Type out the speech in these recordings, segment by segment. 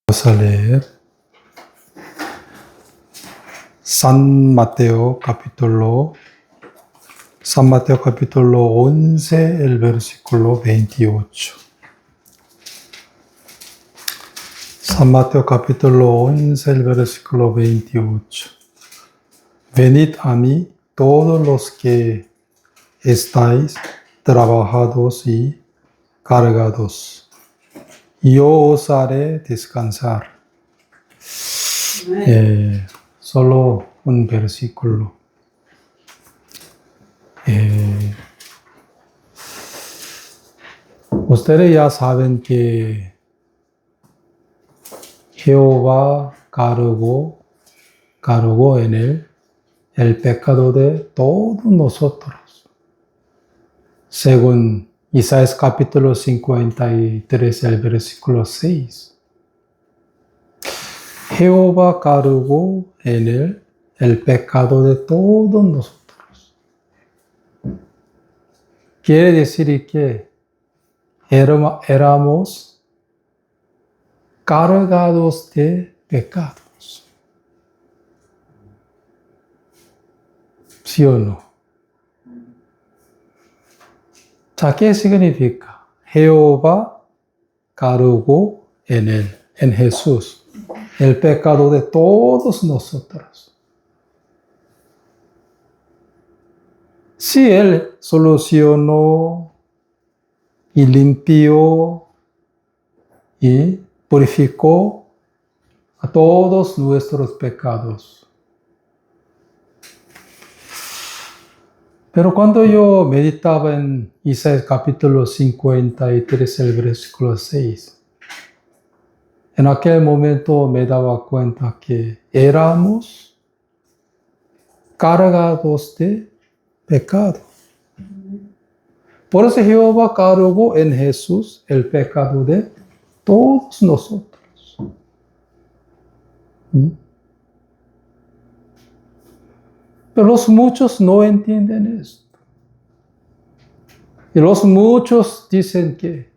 Vamos a leer San Mateo capítulo 11, el versículo 28. San Mateo capítulo 11, el versículo 28. Venid a mí todos los que estáis trabajados y cargados, y yo os haré descansar. Solo un versículo. Ustedes ya saben que Jehová cargó en él el pecado de todos nosotros. Según Isaías capítulo 53, el versículo 6. Jehová cargó en él el pecado de todos nosotros. Quiere decir que éramos cargados de pecados. ¿Sí o no? ¿Qué significa? Jehová cargó en él, en Jesús, el pecado de todos nosotros. Si él solucionó y limpió y purificó a todos nuestros pecados. Pero cuando yo meditaba en Isaías capítulo 53, el versículo 6, en aquel momento me daba cuenta que éramos cargados de pecado. Por eso Jehová cargó en Jesús el pecado de todos nosotros. Pero los muchos no entienden esto. Y los muchos dicen que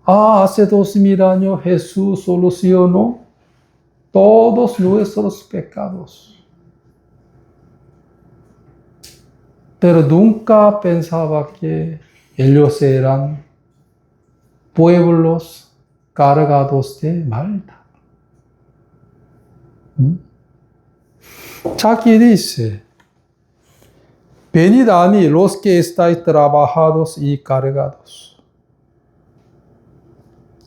hace 2000 años Jesús solucionó todos nuestros pecados. Pero nunca pensaba que ellos eran pueblos cargados de maldad. Aquí dice, venid a mí los que estáis trabajados y cargados,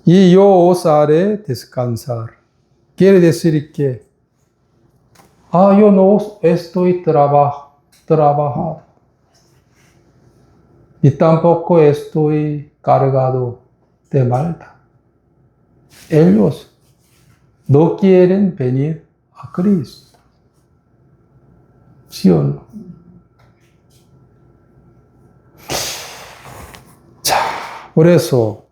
y yo os haré descansar. Quiere decir que, yo no estoy trabajado, y tampoco estoy cargado de maldad. Ellos no quieren venir a Cristo. ¿Sí o no? Por eso,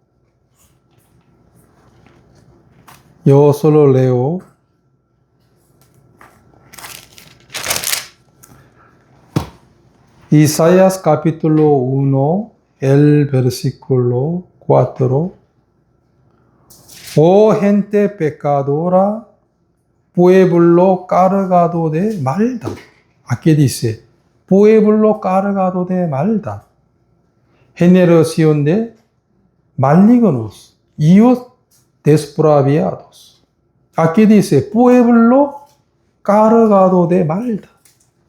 yo solo leo Isaías capítulo 1, el versículo 4. Oh gente pecadora, pueblo cargado de maldad. Aquí dice, pueblo cargado de maldad. Generación de malignos, hijos despraviados. Aquí dice, pueblo cargado de maldad.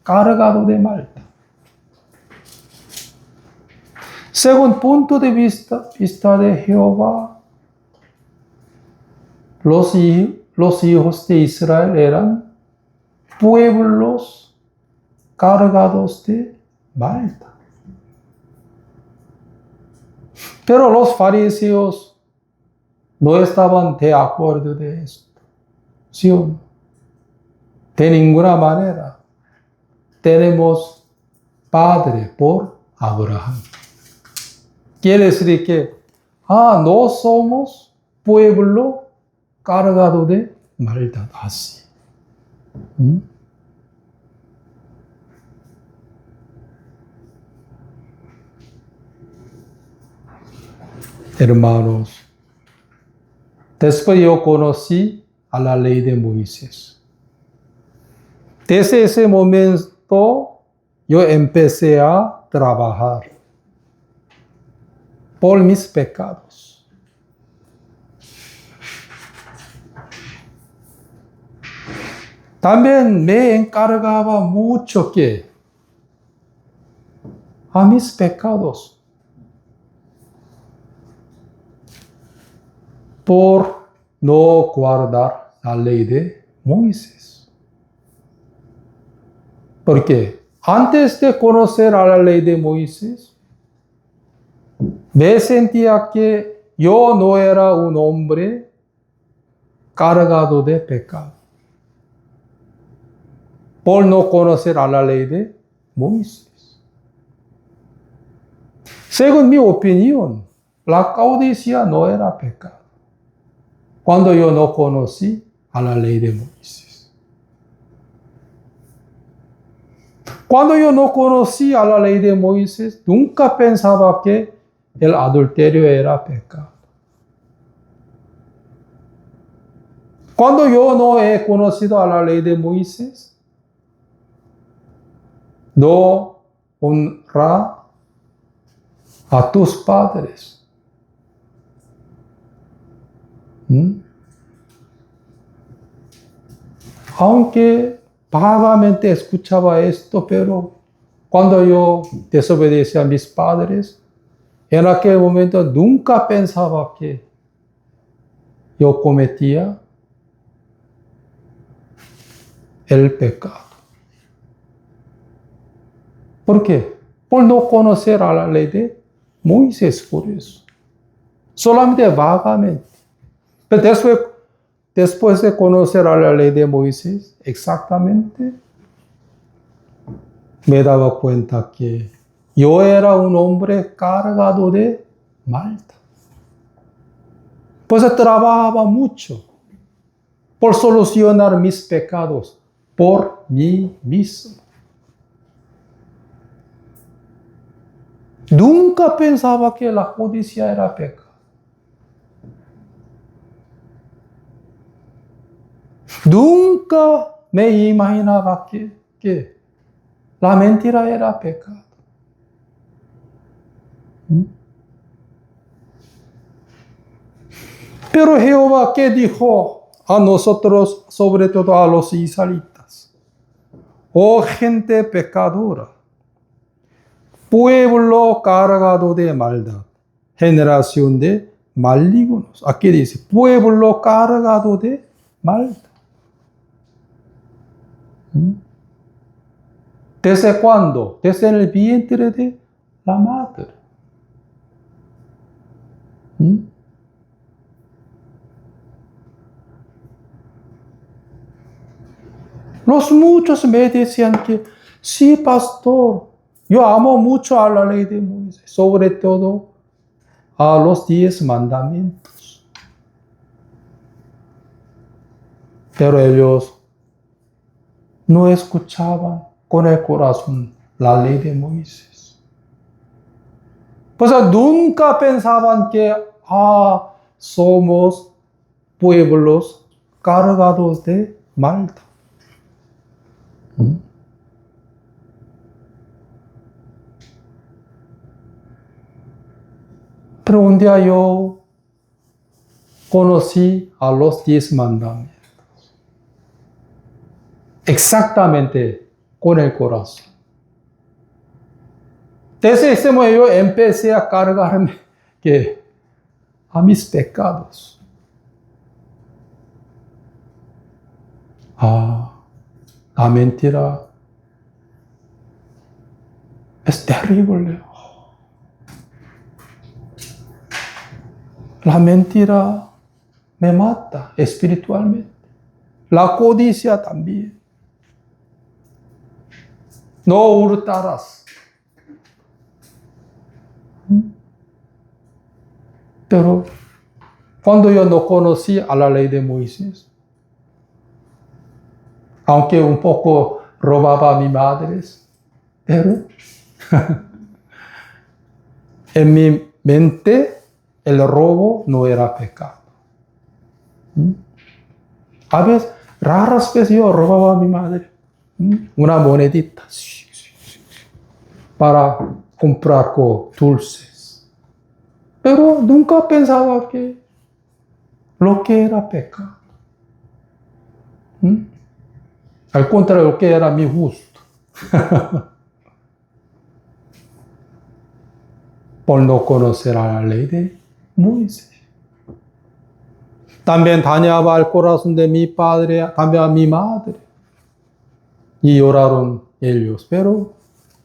Cargado de maldad. Según punto de vista de Jehová, los hijos de Israel eran pueblos cargados de maldad. Pero los fariseos no estaban de acuerdo de esto. ¿Sí o no? De ninguna manera. Tenemos padre por Abraham. Quiere decir que, no somos pueblo cargado de maldad. Así. Hermanos, Después yo conocí a la ley de Moisés. Desde ese momento yo empecé a trabajar por mis pecados. También me encargaba mucho que a mis pecados por no guardar la ley de Moisés. Porque antes de conocer a la ley de Moisés, me sentía que yo no era un hombre cargado de pecado. Por no conocer a la ley de Moisés. Según mi opinión, la codicia no era pecado. Cuando yo no conocí a la ley de Moisés. Cuando yo no conocí a la ley de Moisés, nunca pensaba que el adulterio era pecado. Cuando yo no he conocido a la ley de Moisés, no honra a tus padres. Aunque vagamente escuchaba esto, pero cuando yo desobedecía a mis padres, en aquel momento nunca pensaba que yo cometía el pecado. ¿Por qué? Por no conocer a la ley de Moisés, por eso. Solamente vagamente. Pero después de conocer a la ley de Moisés, exactamente, me daba cuenta que yo era un hombre cargado de maldad. Pues trabajaba mucho por solucionar mis pecados por mí mismo. Nunca pensaba que la codicia era pecado. Nunca me imaginaba que la mentira era pecado. Pero Jehová, ¿qué dijo a nosotros, sobre todo a los israelitas? Oh gente pecadora, pueblo cargado de maldad, generación de malignos. Aquí dice, pueblo cargado de maldad. ¿Desde cuándo? Desde el vientre de la madre. Los muchos me decían que, sí, pastor, yo amo mucho a la ley de Moisés, sobre todo a los 10 mandamientos. Pero ellos no escuchaban con el corazón la ley de Moisés. Pues nunca pensaban que somos pueblos cargados de maldad. Pero un día yo conocí a los 10 mandamientos. Exactamente con el corazón. Desde ese momento yo empecé a cargarme a mis pecados. La mentira es terrible. La mentira me mata espiritualmente. La codicia también. No hurtarás. Pero cuando yo no conocí a la ley de Moisés, aunque un poco robaba a mi madre, pero en mi mente el robo no era pecado. ¿Mm? A veces, raras veces yo robaba a mi madre una monedita para comprar dulces. Pero nunca pensaba que lo que era pecado. Al contrario, lo que era mi gusto. Por no conocer a la ley de Moisés. También dañaba el corazón de mi padre, también a mi madre. Y lloraron ellos, pero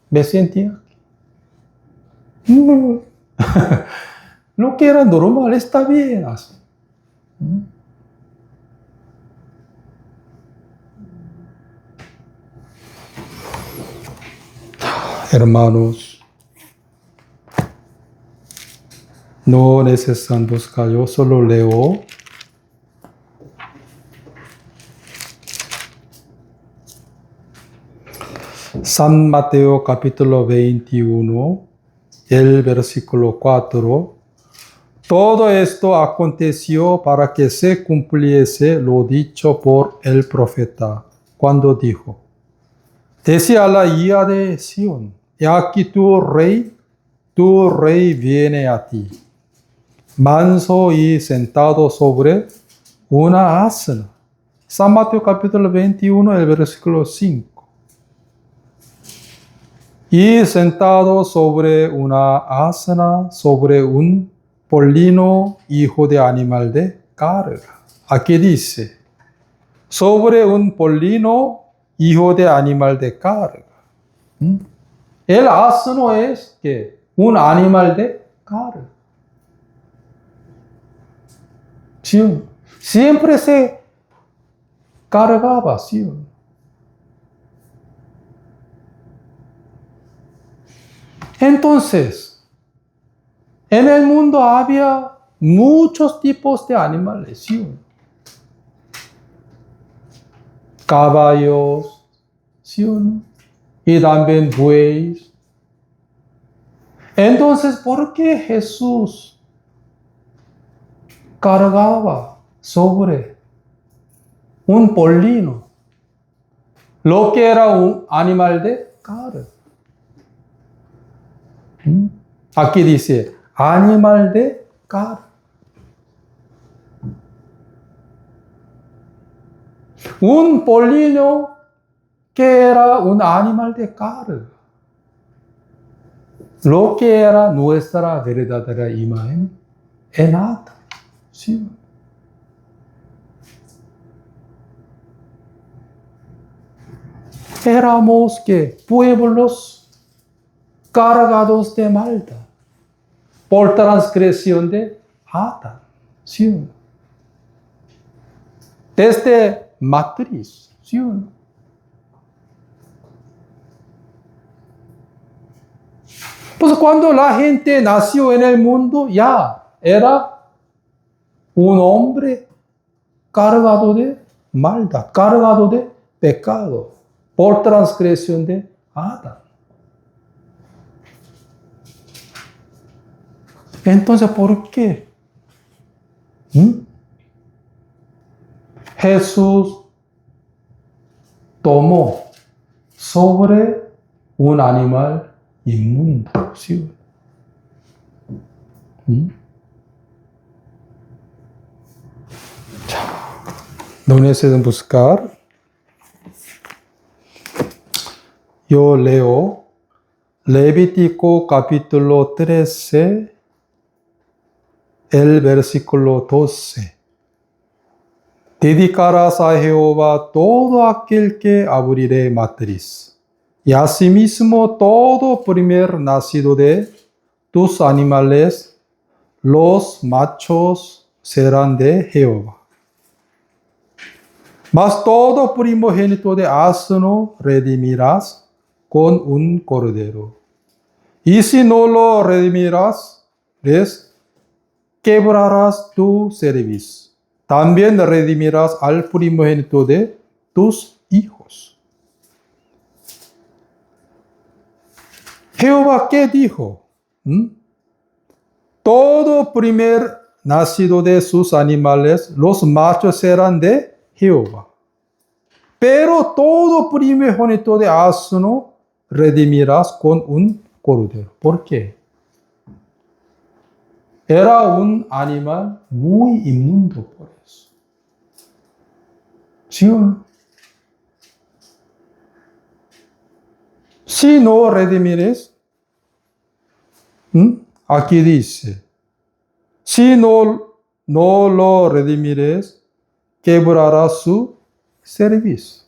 me sentía lo que era normal está bien así. Hermanos, no necesitan buscar, yo solo leo. San Mateo capítulo 21, el versículo 4. Todo esto aconteció para que se cumpliese lo dicho por el profeta, cuando dijo: decía la hija de Sión, he aquí tu rey viene a ti, manso y sentado sobre una asna. San Mateo capítulo 21, el versículo 5. Y sentado sobre una asna, sobre un polino, hijo de animal de carga. Aquí dice, sobre un polino, hijo de animal de carga. El asno es que un animal de carga. ¿Sí? Siempre se cargaba, ¿sí? Entonces, en el mundo había muchos tipos de animales, ¿sí? Caballos, ¿sí o no? Y también bueyes. Entonces, ¿por qué Jesús cargaba sobre un polino, lo que era un animal de carga? Aquí dice, animal de carga. Un polino que era un animal de carga. Lo que era nuestra verdadera imagen en Adán. ¿Sí? Éramos que pueblos cargados de maldad por transgresión de Adán. ¿Sí? Desde matriz. ¿Sí? Pues cuando la gente nació en el mundo, ya era un hombre cargado de maldad, cargado de pecado, por transgresión de Adán. Entonces, ¿por qué? Jesús tomó sobre un animal inmundo. ¿Sí? No necesitan buscar. Yo leo Levítico capítulo 13, el versículo 12. Dedicarás a Jehová todo aquel que abriere matriz, y asimismo todo primer nacido de tus animales, los machos serán de Jehová. Mas todo primogénito de asno redimirás con un cordero. Y si no lo redimirás, les quebrarás tu cerviz. También redimirás al primogénito de tus hijos. Jehová, ¿qué dijo? Todo primer nacido de sus animales, los machos serán de Jehová. Pero todo primogénito de asno redimirás con un cordero. ¿Por qué? Era un animal muy inmundo por eso. ¿Sí o no? Si no redimires, aquí dice, si no lo redimires, quebrará su servicio.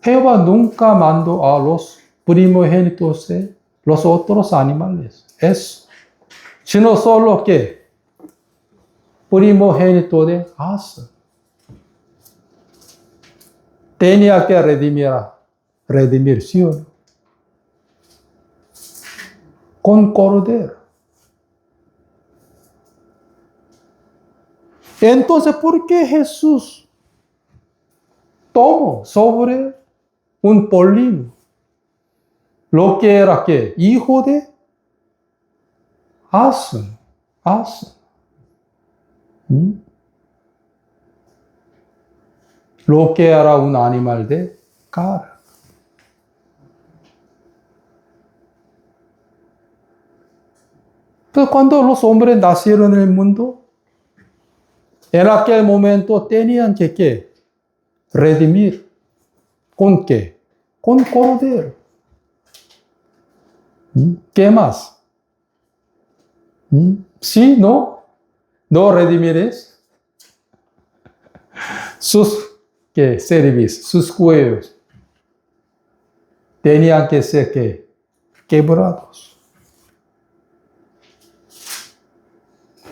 Jehová nunca mandó a los primogénitos de los otros animales. Eso. Sino solo que primogénito de asno. Tenía que redimir, ¿sí o no? Con cordero. Entonces, ¿por qué Jesús tomó sobre un polino lo que era ¿qué? Hijo de asno? Lo que era un animal de carga. Pero cuando los hombres nacieron en el mundo, en aquel momento tenían que ¿qué? Redimir. ¿Con qué? Con cordero. ¿Qué más? Si no redimires sus cerviz, sus cuellos, tenían que ser ¿qué? Quebrados.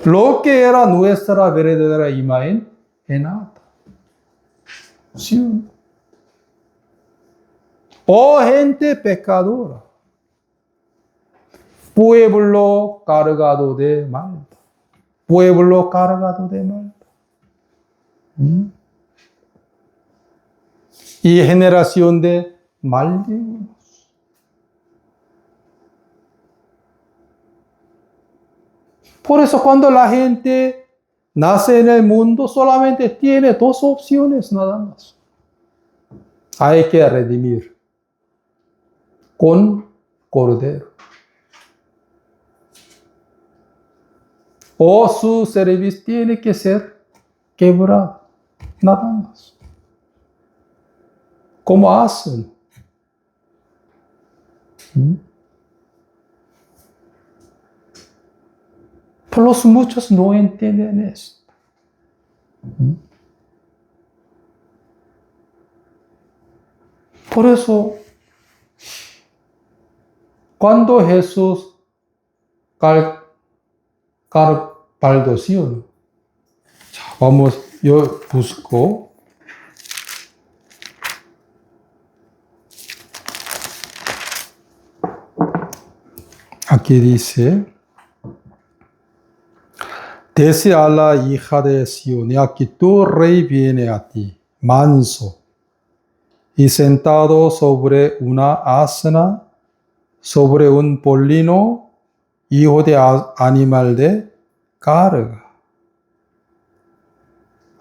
Lo que era nuestra verdadera imagen en nada. ¿Sí? Oh gente pecadora, pueblo cargado de maldad. Pueblo cargado de maldad. Y generación de malditos. Por eso cuando la gente nace en el mundo solamente tiene dos opciones nada más. Hay que redimir con cordero. O su servicio tiene que ser quebrado. Nada más. ¿Cómo hacen? Pero los muchos no entienden esto. Por eso, cuando Jesús baldoció, vamos, yo busco. Aquí dice, dice a la hija de Sión, y aquí tu rey viene a ti, manso, y sentado sobre una asna, sobre un polino, hijo de animal de carga.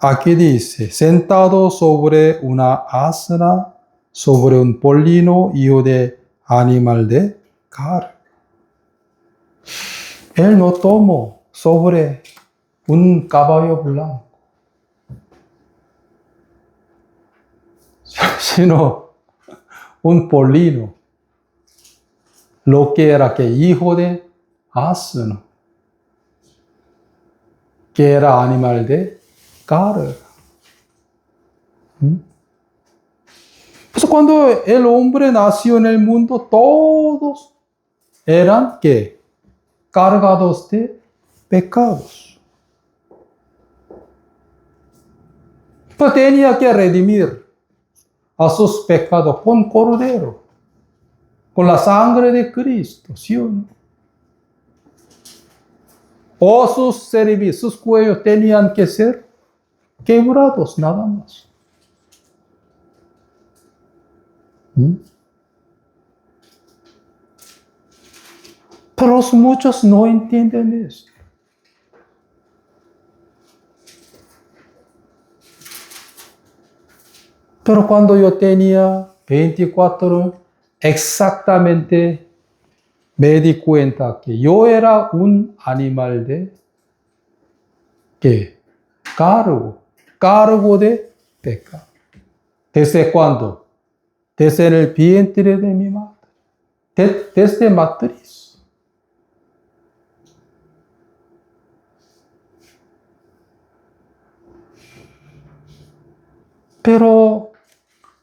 Aquí dice, sentado sobre una asna, sobre un polino, hijo de animal de carga. Él no tomó sobre un caballo blanco, sino un polino, lo que era que hijo de asno, que era animal de carga. Pues cuando el hombre nació en el mundo, todos eran ¿qué? Cargados de pecados. Pues tenía que redimir a sus pecados con cordero, con la sangre de Cristo, ¿sí o no? O sus cervizos, sus cuellos tenían que ser quebrados, nada más. Pero los muchos no entienden eso. Pero cuando yo tenía 24, exactamente me di cuenta que yo era un animal de ¿qué? Cargo de pecado. ¿Desde cuándo? Desde el vientre de mi madre. Desde matriz. Pero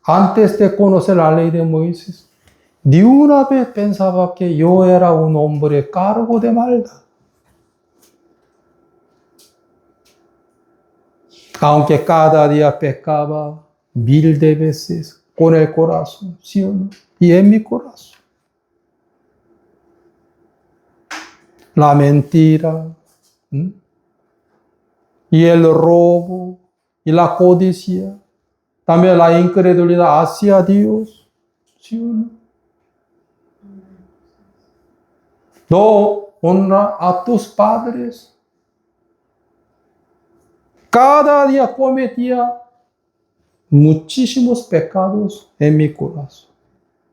antes de conocer la ley de Moisés, ni una vez pensaba que yo era un hombre cargo de maldad. Aunque cada día pecaba 1000 de veces con el corazón, ¿sí o no? Y en mi corazón. La mentira, ¿sí? Y el robo, y la codicia, también la incredulidad hacia Dios, ¿sí o no? No honra a tus padres. Cada día cometía muchísimos pecados en mi corazón.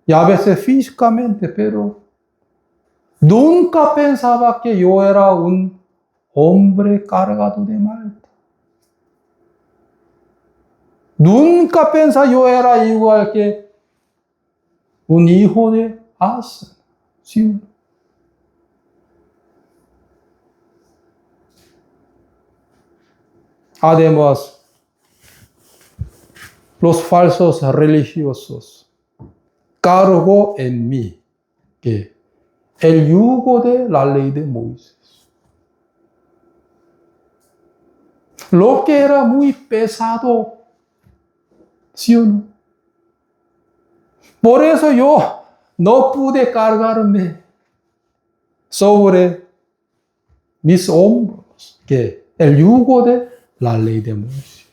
Y a veces físicamente, pero nunca pensaba que yo era un hombre cargado de maldad. Nunca pensaba yo era igual que un hijo de Asa. ¿Sí? Además, los falsos religiosos cargó en mí que el yugo de la ley de Moisés. Lo que era muy pesado, ¿sí o no? Por eso yo no pude cargarme sobre mis hombros que el yugo de la ley de Moisés.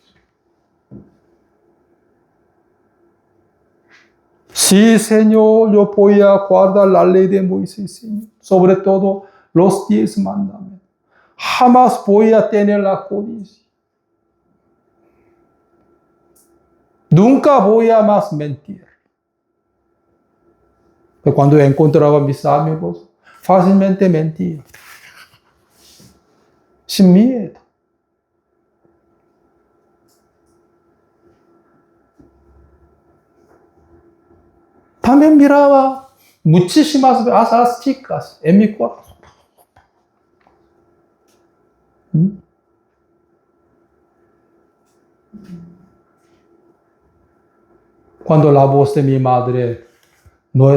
Sí, Señor, yo voy a guardar la ley de Moisés, Señor. Sobre todo los 10 mandamientos. Jamás voy a tener la codicia. Nunca voy a más mentir. Pero cuando encontraba a mis amigos, fácilmente mentía. Sin miedo. También miraba muchísimas veces a las chicas en mi corazón. Cuando la voz de mi madre no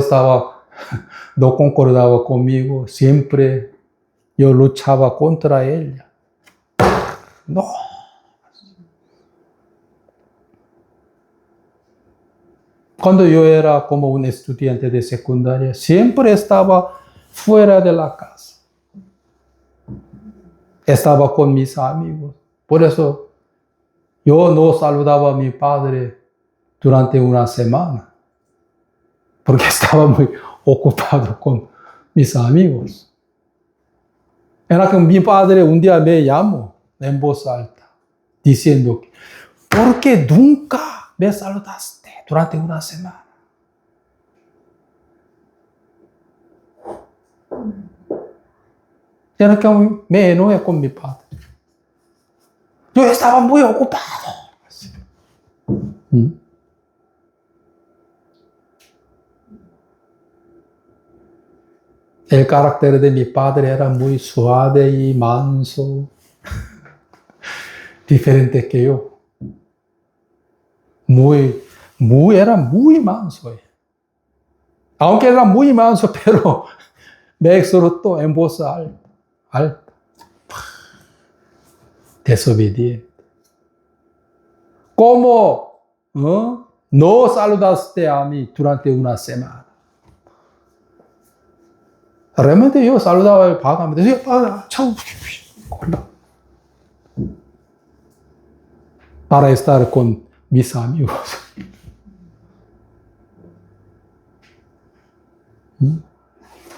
concordaba conmigo, siempre yo luchaba contra ella. No. Cuando yo era como un estudiante de secundaria, siempre estaba fuera de la casa. Estaba con mis amigos. Por eso yo no saludaba a mi padre durante una semana, porque estaba muy ocupado con mis amigos. Era que mi padre un día me llamó en voz alta, diciendo, ¿por qué nunca me saludaste durante una semana? Era que me enojé con mi padre. Yo estaba muy ocupado. El carácter de mi padre era muy suave y manso, diferente que yo. Era muy manso. Aunque era muy manso, pero me exhortó en voz alta. Desobediente. ¿Cómo no saludaste a mí durante una semana? Realmente yo saludaba al padre, decía, padre, chao. Para estar con mis amigos.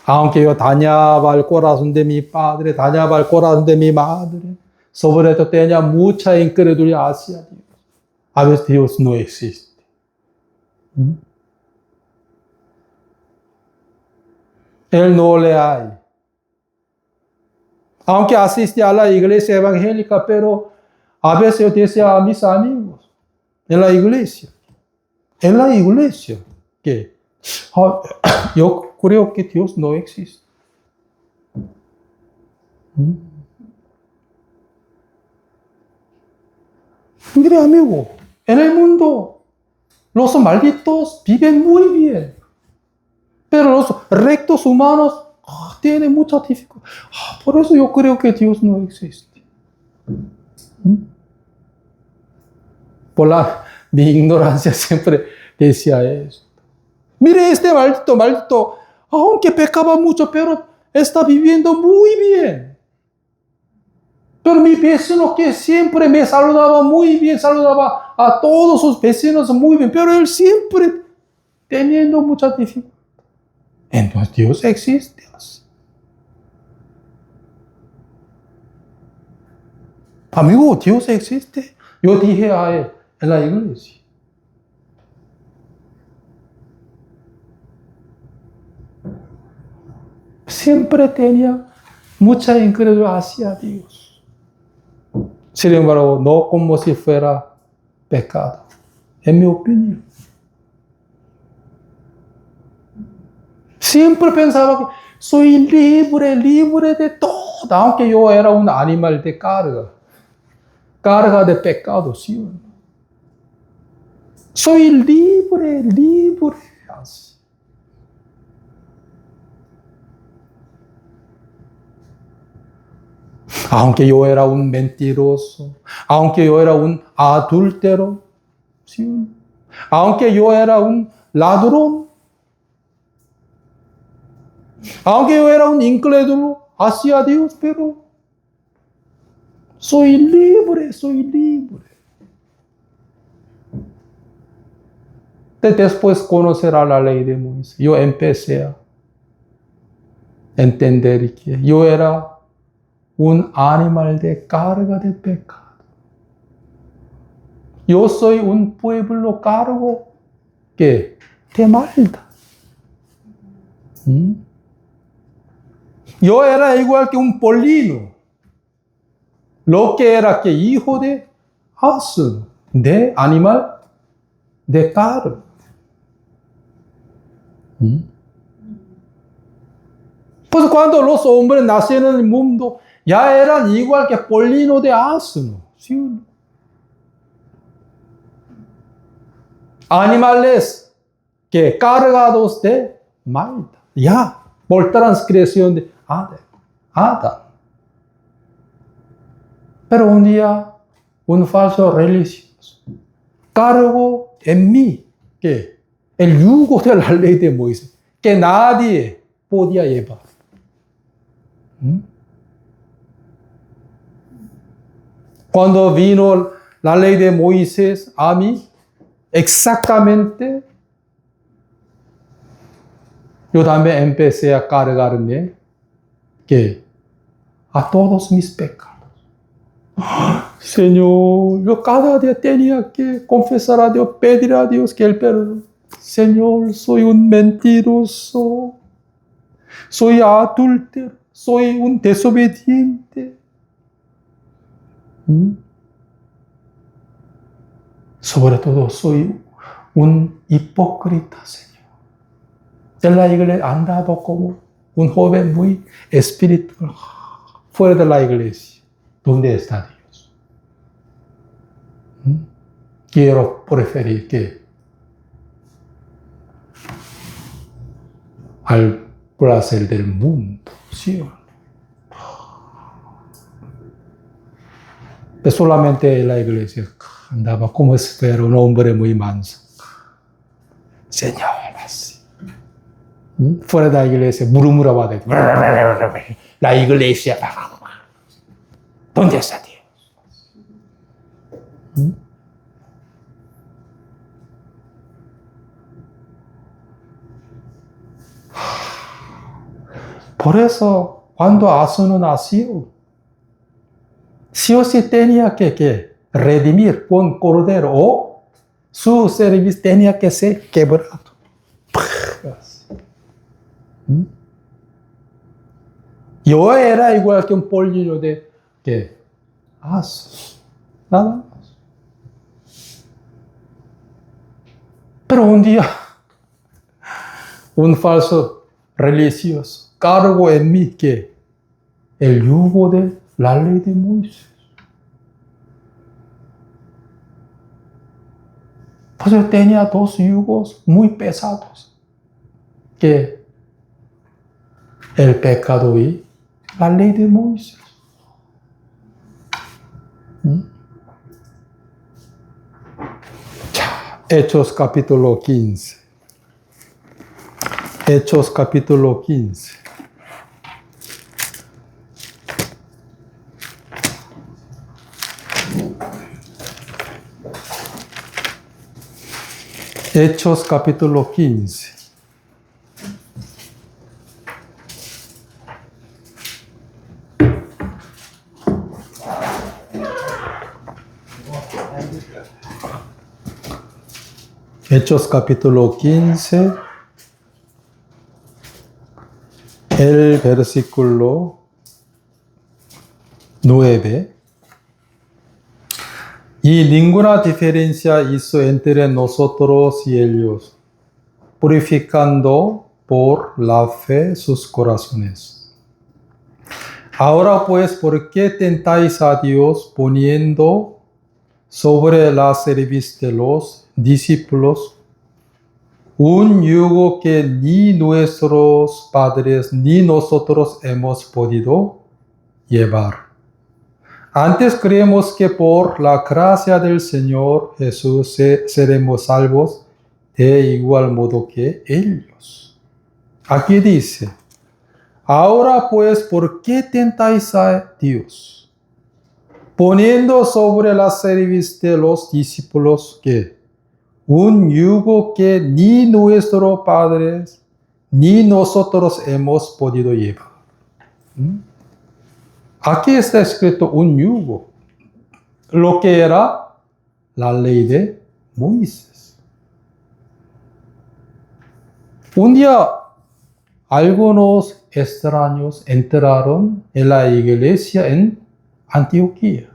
Aunque yo dañaba el corazón de mi padre, dañaba el corazón de mi madre, sobre todo tenía mucha incredulidad hacia Dios. A veces Dios no existe. Él no le hay. Aunque asiste a la iglesia evangélica, pero a veces yo decía a mis amigos, en la iglesia, que yo creo que Dios no existe. Mire, amigo, en el mundo los malditos viven muy bien, pero los rectos humanos tienen mucha dificultad. Por eso yo creo que Dios no existe. Por mi ignorancia siempre decía eso. Mire, este maldito, aunque pecaba mucho, pero está viviendo muy bien. Pero mi vecino que siempre me saludaba muy bien, saludaba a todos sus vecinos muy bien, pero él siempre teniendo mucha dificultad. Entonces Dios existe así. Amigo, Dios existe. Yo dije a él en la iglesia. Siempre tenía mucha incredulidad hacia Dios. Sin embargo, no como si fuera pecado, en mi opinión. Siempre pensaba que soy libre de todo, aunque yo era un animal de carga de pecado, ¿sí o no? Soy libre. Así. Aunque yo era un mentiroso, aunque yo era un adúltero, ¿sí? Aunque yo era un ladrón, aunque yo era un incrédulo hacia Dios, pero soy libre. Después conocer a la ley de Moisés, yo empecé a entender que yo era un animal de carga de pecado. Yo soy un pueblo cargo que de maldad. Yo era igual que un polino. Lo que era que hijo de asno, de animal de carga. Pues cuando los hombres nacieron en el mundo, ya eran igual que polino de asno. ¿Sí? Animales que cargados de maldad. Ya, por transgresión de Adán. Pero un día, un falso religioso cargó en mí que el yugo de la ley de Moisés, que nadie podía llevar. Cuando vino la ley de Moisés a mí, exactamente, yo también empecé a cargarme que a todos mis pecados. Señor, yo cada día tenía que confesar a Dios, pedir a Dios que Él perdone. Señor, soy un mentiroso, soy adúltero, soy un desobediente. Sobre todo, soy un hipócrita, Señor. En la iglesia andaba como un joven muy espiritual, fuera de la iglesia. ¿Dónde está Dios? Quiero preferir que al placer del mundo, ¿sí? Pero solamente en la iglesia andaba como si fuera un hombre muy manso. Señor, así. Fuera de la iglesia murmuraba de la iglesia. ¿Dónde está Dios? Por eso, cuando Aarón nació, sí o sí tenía que redimir con cordero o su servicio tenía que ser quebrado. Yo era igual que un pollillo de asnos, nada más. Pero un día, un falso religioso cargó en mí que el yugo de la ley de Moisés. Pues yo tenía dos yugos muy pesados, que el pecado y la ley de Moisés. Hechos capítulo 15. Hechos capítulo 15. Hechos capítulo 15. Hechos capítulo 15, el versículo 9. Y ninguna diferencia hizo entre nosotros y ellos, purificando por la fe sus corazones. Ahora pues, ¿por qué tentáis a Dios poniendo sobre la cerviz de los discípulos un yugo que ni nuestros padres ni nosotros hemos podido llevar? Antes creemos que por la gracia del Señor Jesús seremos salvos de igual modo que ellos. Aquí dice, ahora pues, ¿por qué tentáis a Dios? Poniendo sobre la cerviz de los discípulos que un yugo que ni nuestros padres ni nosotros hemos podido llevar. Aquí está escrito un yugo, lo que era la ley de Moisés. Un día, algunos extraños entraron en la iglesia en Antioquía,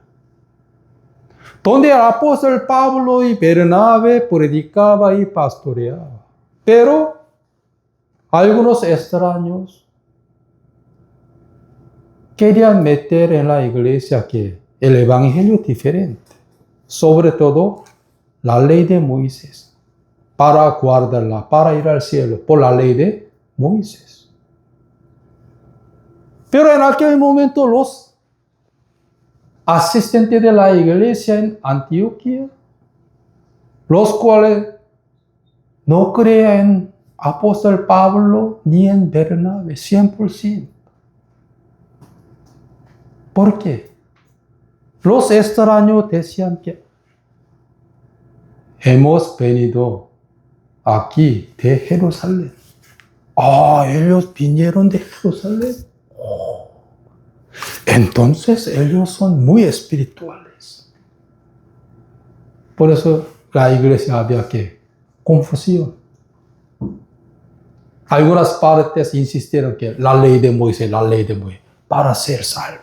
donde el apóstol Pablo y Bernabé predicaba y pastoreaba. Pero algunos extraños querían meter en la iglesia que el evangelio es diferente, sobre todo la ley de Moisés, para guardarla, para ir al cielo, por la ley de Moisés. Pero en aquel momento los asistentes de la iglesia en Antioquía, los cuales no creían en apóstol Pablo ni en Bernabé, 100%. ¿Por qué? Los extraños decían que hemos venido aquí de Jerusalén. Ellos vinieron de Jerusalén. Entonces ellos son muy espirituales. Por eso la iglesia había confusión. Algunas partes insistieron que la ley de Moisés, para ser salvo.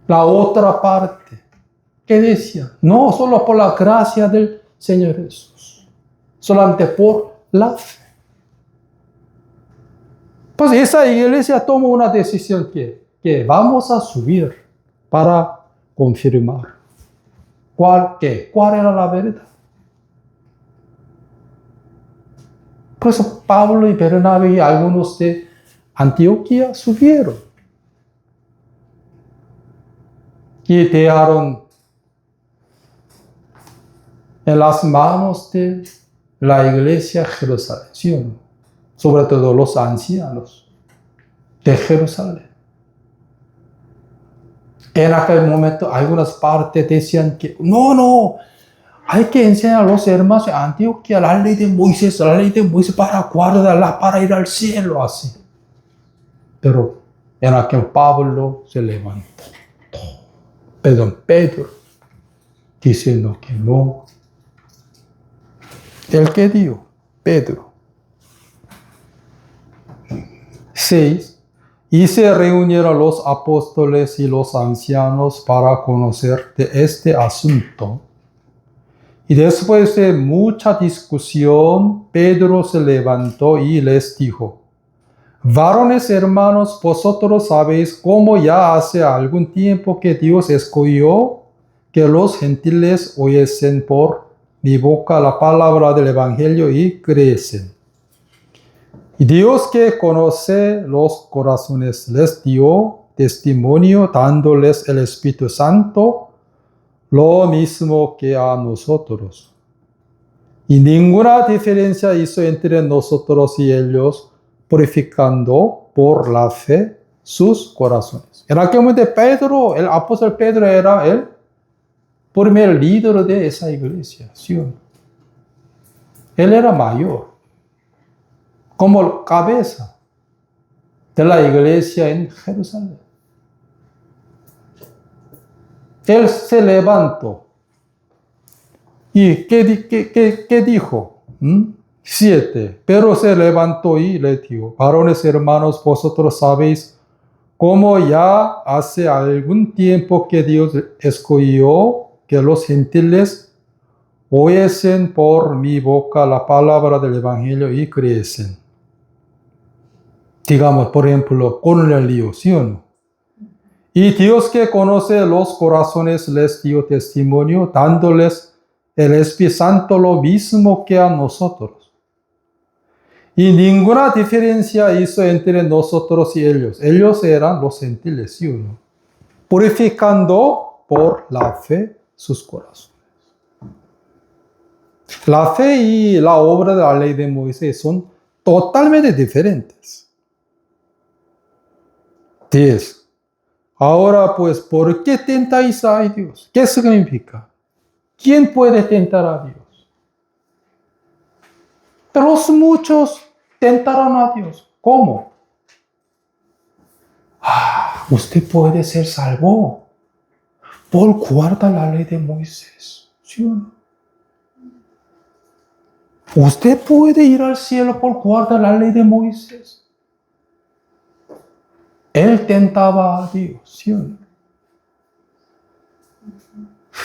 La otra parte, que decía, no solo por la gracia del Señor Jesús, solamente por la fe. Pues esa iglesia tomó una decisión que vamos a subir para confirmar. ¿Cuál era la verdad? Por eso Pablo y Bernabé y algunos de Antioquía subieron. Y dejaron en las manos de la iglesia de Jerusalén, ¿sí o no? Sobre todo los ancianos de Jerusalén. En aquel momento algunas partes decían que no, hay que enseñar a los hermanos de Antioquía la ley de Moisés para guardarla, para ir al cielo así. Pero en aquel Pablo se levantó. Pedro, diciendo que no. ¿El que dijo? Pedro. 6. Y se reunieron los apóstoles y los ancianos para conocer de este asunto. Y después de mucha discusión, Pedro se levantó y les dijo: varones hermanos, vosotros sabéis cómo ya hace algún tiempo que Dios escogió que los gentiles oyesen por mi boca la palabra del Evangelio y creyesen. Y Dios, que conoce los corazones, les dio testimonio dándoles el Espíritu Santo, lo mismo que a nosotros. Y ninguna diferencia hizo entre nosotros y ellos, purificando por la fe sus corazones. En aquel momento Pedro, el apóstol Pedro, era el primer líder de esa iglesia, ¿sí? Él era mayor, como cabeza de la iglesia en Jerusalén. Él se levantó. ¿Y qué dijo? 7. Pero se levantó y le dijo: varones hermanos, vosotros sabéis cómo ya hace algún tiempo que Dios escogió que los gentiles oyesen por mi boca la palabra del Evangelio y creyesen. Digamos, por ejemplo, Cornelio, ¿sí o no? Y Dios, que conoce los corazones, les dio testimonio, dándoles el Espíritu Santo lo mismo que a nosotros. Y ninguna diferencia hizo entre nosotros y ellos. Ellos eran los gentiles, ¿sí o no? Purificando por la fe sus corazones. La fe y la obra de la ley de Moisés son totalmente diferentes. 10. Ahora pues, ¿por qué tentáis a Dios? ¿Qué significa? ¿Quién puede tentar a Dios? Pero los muchos tentaron a Dios. ¿Cómo? Usted puede ser salvo por guardar la ley de Moisés, ¿sí o no? Usted puede ir al cielo por guardar la ley de Moisés. Él tentaba a Dios, ¿sí o no?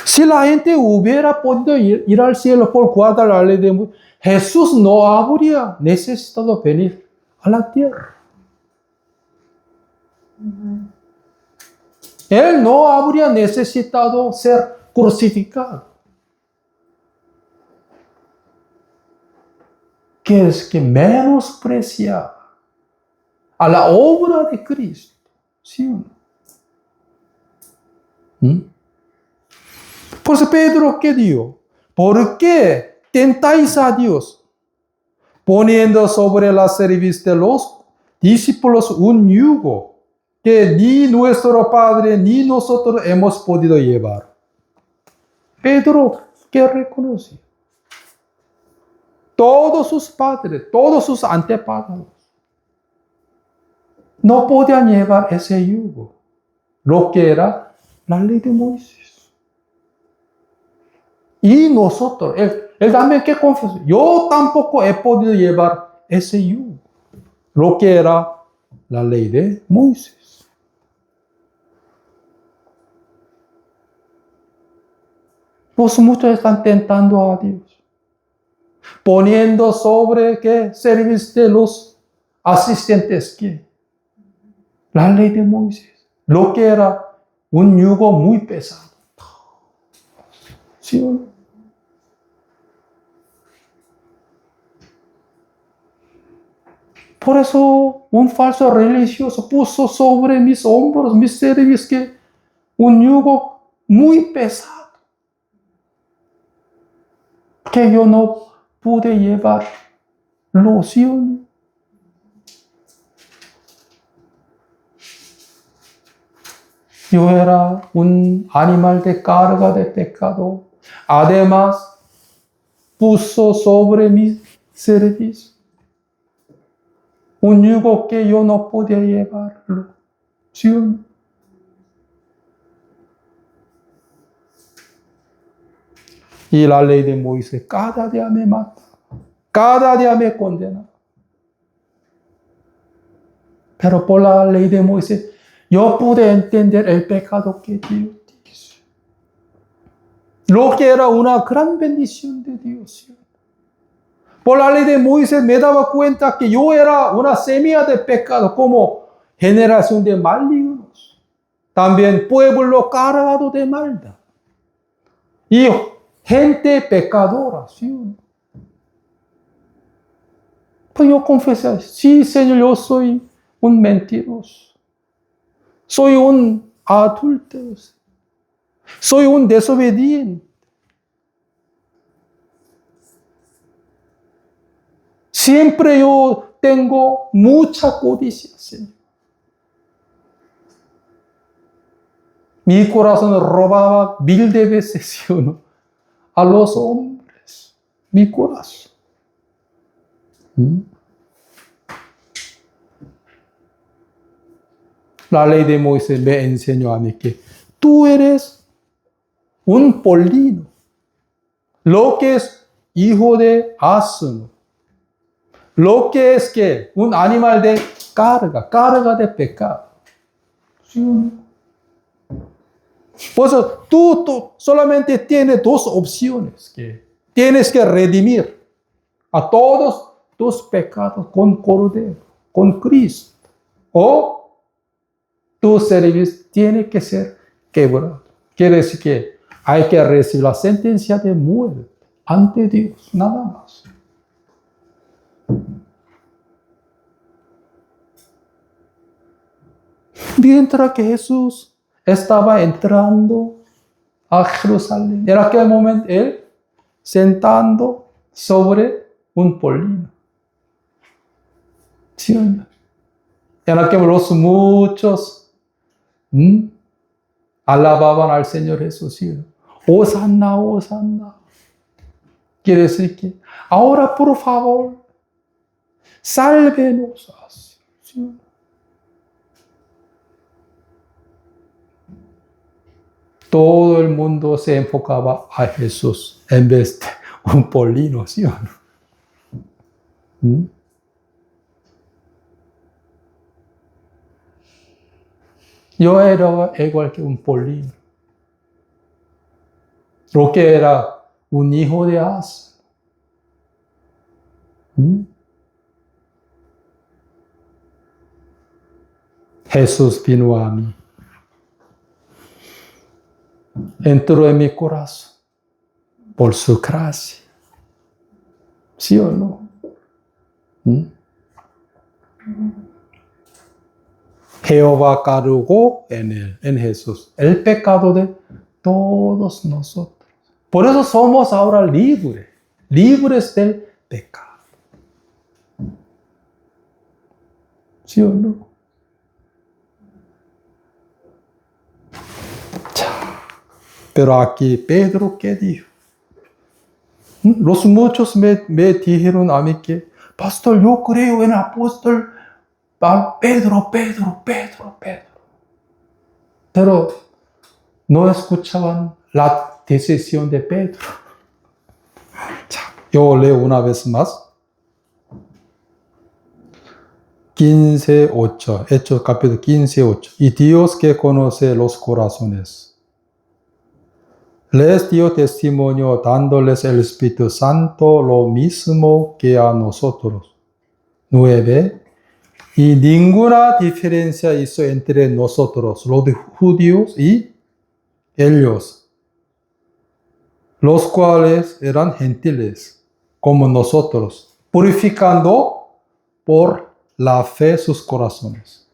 Si la gente hubiera podido ir al cielo por guardar la ley de Moisés, Jesús no habría necesitado venir a la tierra. Él no habría necesitado ser crucificado. Que es que menospreciaba a la obra de Cristo, ¿sí o no? Pues Pedro, ¿qué dijo? ¿Por qué tentáis a Dios, poniendo sobre la cerviz de los discípulos un yugo que ni nuestro Padre ni nosotros hemos podido llevar? Pedro, ¿qué reconoce? Todos sus padres, todos sus antepasados no podían llevar ese yugo, lo que era la ley de Moisés. Y nosotros, él también que confesó, yo tampoco he podido llevar ese yugo, lo que era la ley de Moisés. Los muchos están tentando a Dios, poniendo sobre ¿qué? Servicio de los asistentes, ¿qué? La ley de Moisés, lo que era un yugo muy pesado. ¿Sí o no? Por eso un falso religioso puso sobre mis hombros, mis cervix, que un yugo muy pesado que yo no pude llevar. ¿Sí o no? Yo era un animal de carga de pecado. Además, puso sobre mi cerviz Un yugo que yo no podía llevarlo. ¿Sí o no? Y la ley de Moisés cada día me mata. Cada día me condena. Pero por la ley de Moisés, yo pude entender el pecado que Dios hizo. Lo que era una gran bendición de Dios. Por la ley de Moisés me daba cuenta que yo era una semilla de pecado, como generación de malignos. También pueblo cargado de maldad. Y gente pecadora, ¿sí? Pues yo confesé, sí, Señor, yo soy un mentiroso. Soy un adúltero. Soy un desobediente. Siempre yo tengo mucha codicia, Señor. Mi corazón robaba 1000 de veces, ¿sí o no? A los hombres. Mi corazón. La ley de Moisés me enseñó a mí que tú eres un polino. Lo que es hijo de asno. Lo que es que un animal de carga de pecado. ¿Sí o no? Por eso tú solamente tienes dos opciones. Que tienes que redimir a todos tus pecados con Cordero, con Cristo. O tu servicio tiene que ser quebrado. Quiere decir que hay que recibir la sentencia de muerte ante Dios, nada más. Mientras que Jesús estaba entrando a Jerusalén, en aquel momento él sentando sobre un polino. ¿Sí o no? En aquel momento los muchos alababan al Señor Jesús. ¿Sí o no? Hosanna, Hosanna. Quiere decir que ahora por favor, sálvenos. ¿Sí o no? Todo el mundo se enfocaba a Jesús en vez de un polino, ¿sí o no? Yo era igual que un polino. Lo que era un hijo de asno. Jesús vino a mí. Entró en mi corazón por su gracia. ¿Sí o no? Jehová cargó en él, en Jesús, el pecado de todos nosotros. Por eso somos ahora libres, libres del pecado. ¿Sí o no? Pero aquí Pedro, ¿qué dijo? Los muchos me dijeron a mí que, pastor, yo creo en el apóstol Pedro. Pero no escuchaban la decisión de Pedro. Yo leo una vez más. 15:8, Hechos capítulo 15:8. Y Dios que conoce los corazones, les dio testimonio dándoles el Espíritu Santo lo mismo que a nosotros. 9. Y ninguna diferencia hizo entre nosotros, los judíos y ellos, los cuales eran gentiles, como nosotros, purificando por la fe sus corazones.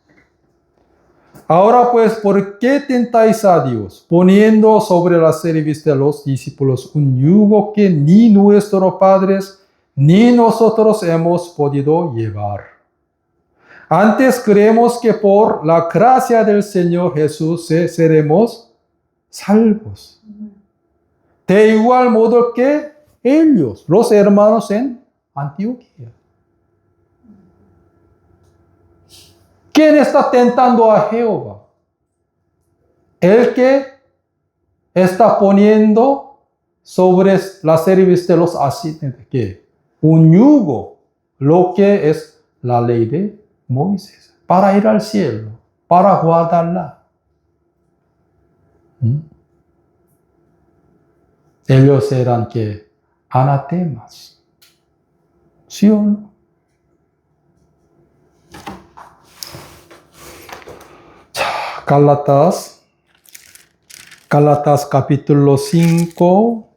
Ahora pues, ¿por qué tentáis a Dios, poniendo sobre la cerviz de los discípulos un yugo que ni nuestros padres ni nosotros hemos podido llevar? Antes creemos que por la gracia del Señor Jesús seremos salvos. De igual modo que ellos, los hermanos en Antioquía. ¿Quién está tentando a Jehová? El que está poniendo sobre la cerviz de los asistentes, ¿qué? Un yugo, lo que es la ley de Moisés, para ir al cielo, para guardarla. Ellos eran que anatemas, ¿sí o no? Gálatas capítulo 5.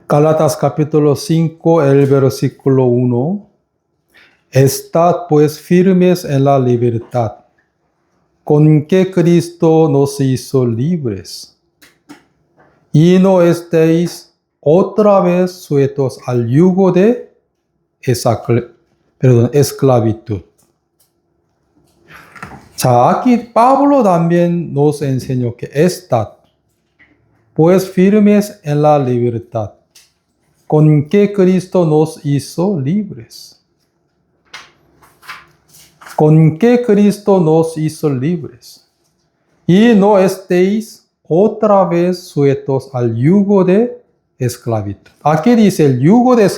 Gálatas capítulo 5, el versículo 1. Estad pues firmes en la libertad, con que Cristo nos hizo libres. Y no estéis otra vez sujetos al yugo de esclavitud. 자, aquí Pablo también nos enseñó que estad pues firmes en la libertad, con que Cristo nos hizo libres. Con que Cristo nos hizo libres. Y no estéis otra vez sujetos al yugo de esclavitud. Aquí dice el yugo de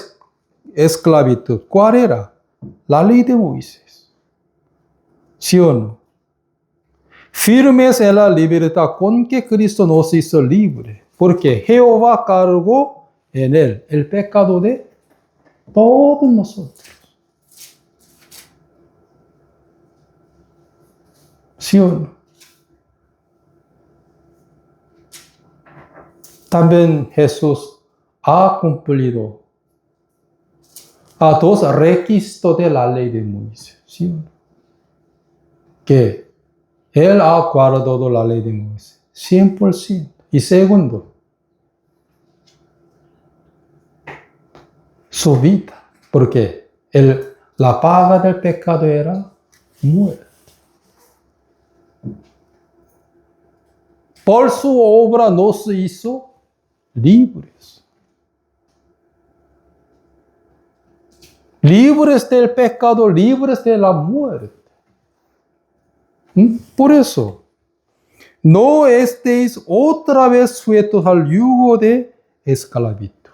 esclavitud. ¿Cuál era? La ley de Moisés. ¿Sí o no? Firmes en la libertad con que Cristo nos hizo libre. Porque Jehová cargó en él el pecado de todos nosotros. ¿Sí o no? También Jesús ha cumplido a dos requisitos de la ley de Moisés. ¿Sí o no? Que Él ha guardado la ley de Moisés 100%. Y segundo, su vida. Porque la paga del pecado era muerte. Por su obra nos hizo libres. Libres del pecado, libres de la muerte. Por eso, no estéis otra vez sujetos al yugo de esclavitud.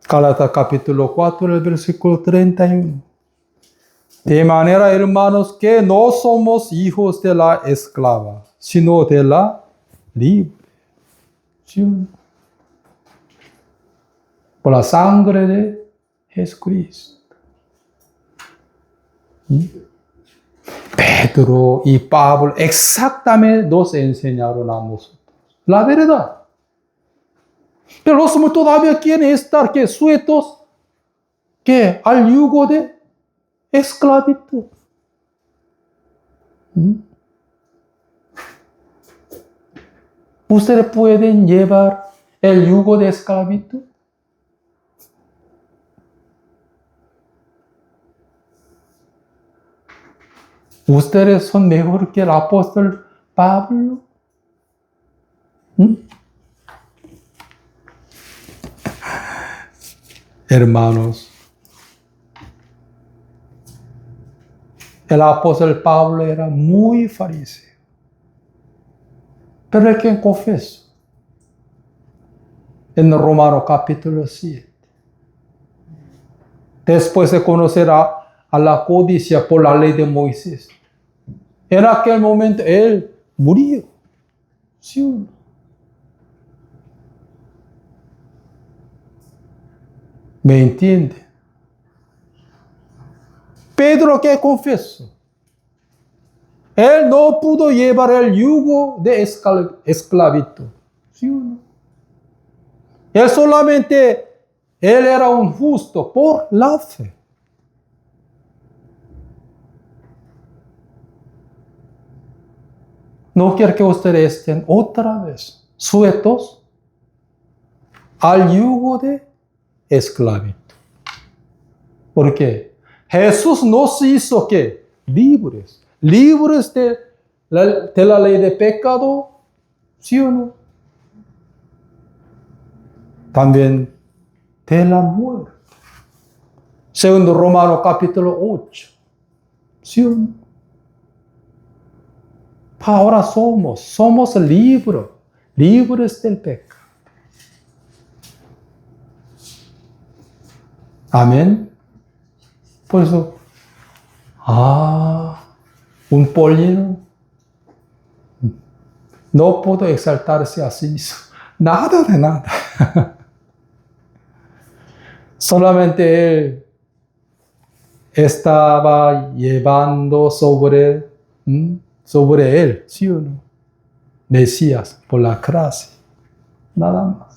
Gálatas capítulo 4, el versículo 31. De manera, hermanos, que no somos hijos de la esclava, sino de la libre. ¿Sí? Por la sangre de Jesucristo. Pedro y Pablo exactamente nos enseñaron a nosotros la verdad. Pero los hombres todavía quieren estar que sujetos que al yugo de esclavitud. ¿Ustedes pueden llevar el yugo de esclavitud? ¿Ustedes son mejor que el apóstol Pablo? Hermanos, el apóstol Pablo era muy fariseo. Pero es quien confesó en Romanos capítulo 7. Después de conocer a la codicia por la ley de Moisés, en aquel momento él murió. ¿Sí o no? ¿Me entiende? Pedro que confesó. Él no pudo llevar el yugo de esclavitud. ¿Sí o no? Él solamente, él era un justo por la fe. No quiero que ustedes estén otra vez sujetos al yugo de esclavitud. Porque Jesús nos hizo ¿qué? Libres. Libres de la ley de pecado, ¿sí o no? También de la muerte. Segundo Romanos capítulo 8. ¿Sí o no? Ahora somos libres del pecado. Amén. Por eso, un pollino no puede exaltarse a sí mismo. Nada de nada. Solamente él estaba llevando sobre él, ¿sí o no? Mesías, por la gracia. Nada más.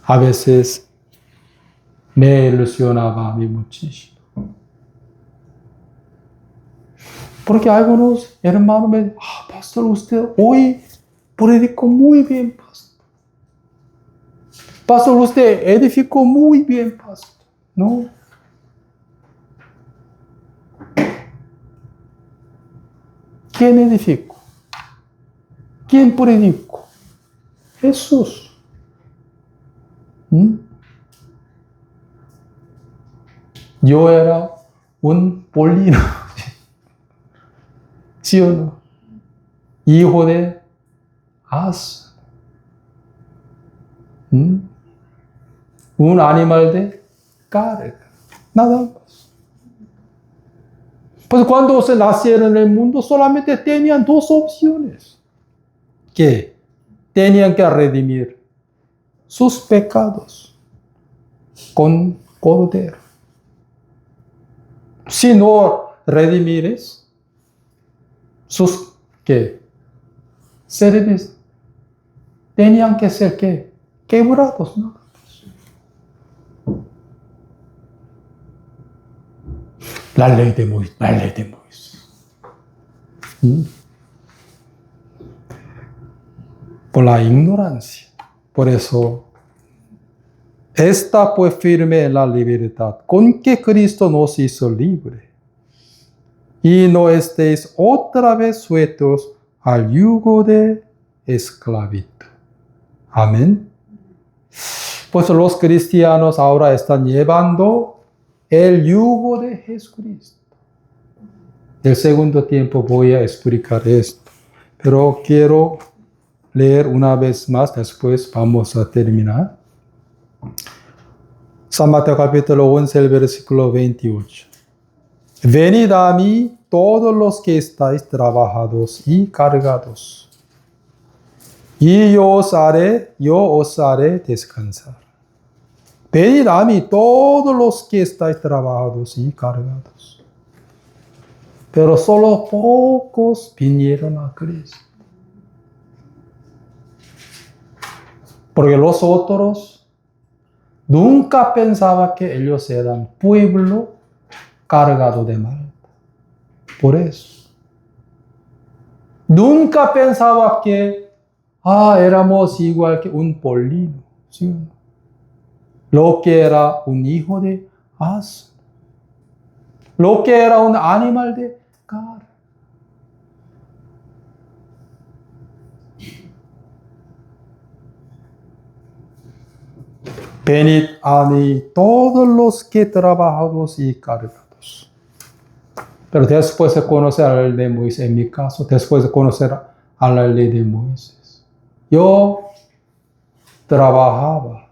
A veces me ilusionaba a mí muchísimo. Porque algunos hermanos me dicen, pastor, usted hoy predicó muy bien, pastor. Pastor, usted edificó muy bien, pastor. ¿No? ¿Quién edificó? ¿Quién predicó? Jesús. Yo era un polino, ¿sí o no? Hijo de asno. Un animal de carga. Nada más. Pues cuando se nacieron en el mundo solamente tenían dos opciones. Que tenían que redimir sus pecados con cordero. Si no redimires sus seres, tenían que ser quebrados, ¿no? La ley de Moisés. Por la ignorancia. Por eso, está pues firme en la libertad, con que Cristo nos hizo libre. Y no estéis otra vez sujetos al yugo de esclavitud. Amén. Pues los cristianos ahora están llevando el yugo de Jesucristo. En el segundo tiempo voy a explicar esto. Pero quiero leer una vez más, después vamos a terminar. San Mateo capítulo 11, el versículo 28. Venid a mí todos los que estáis trabajados y cargados, y yo os haré descansar. Venid a mí todos los que estáis trabajados y cargados. Pero solo pocos vinieron a Cristo. Porque los otros nunca pensaban que ellos eran pueblo cargado de mal. Por eso. Nunca pensaba que éramos igual que un polino. ¿Sí? Lo que era un hijo de asno. Lo que era un animal de carga. Venid a mí todos los que trabajados y cargados. Pero después de conocer a la ley de Moisés, en mi caso, después de conocer a la ley de Moisés, yo trabajaba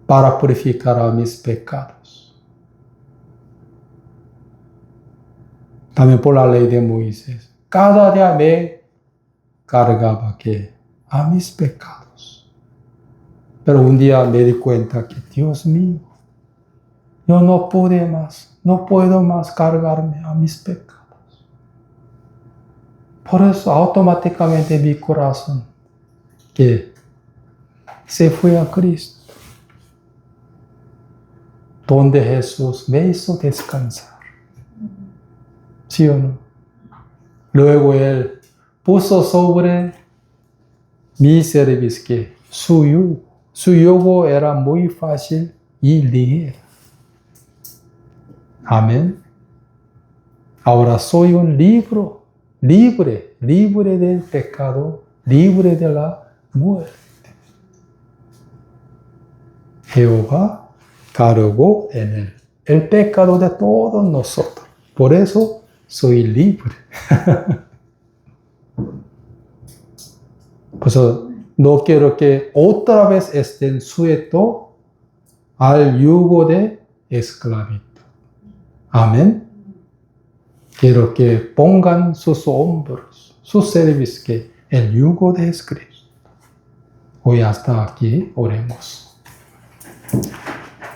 para purificar a mis pecados. También por la ley de Moisés. Cada día me cargaba a mis pecados. Pero un día me di cuenta que, Dios mío, yo no puedo más cargarme a mis pecados. Por eso automáticamente mi corazón se fue a Cristo, donde Jesús me hizo descansar. ¿Sí o no? Luego Él puso sobre mi servicio que su yugo. Su yugo era muy fácil y ligero. Amén. Ahora soy un libre del pecado, libre de la muerte. Jehová cargó en él el pecado de todos nosotros. Por eso soy libre. Por eso no quiero que otra vez estén sujetos al yugo de esclavitud. Amén. Quiero que pongan sus hombros, sus servicios, que el yugo de Cristo. Hoy hasta aquí oremos.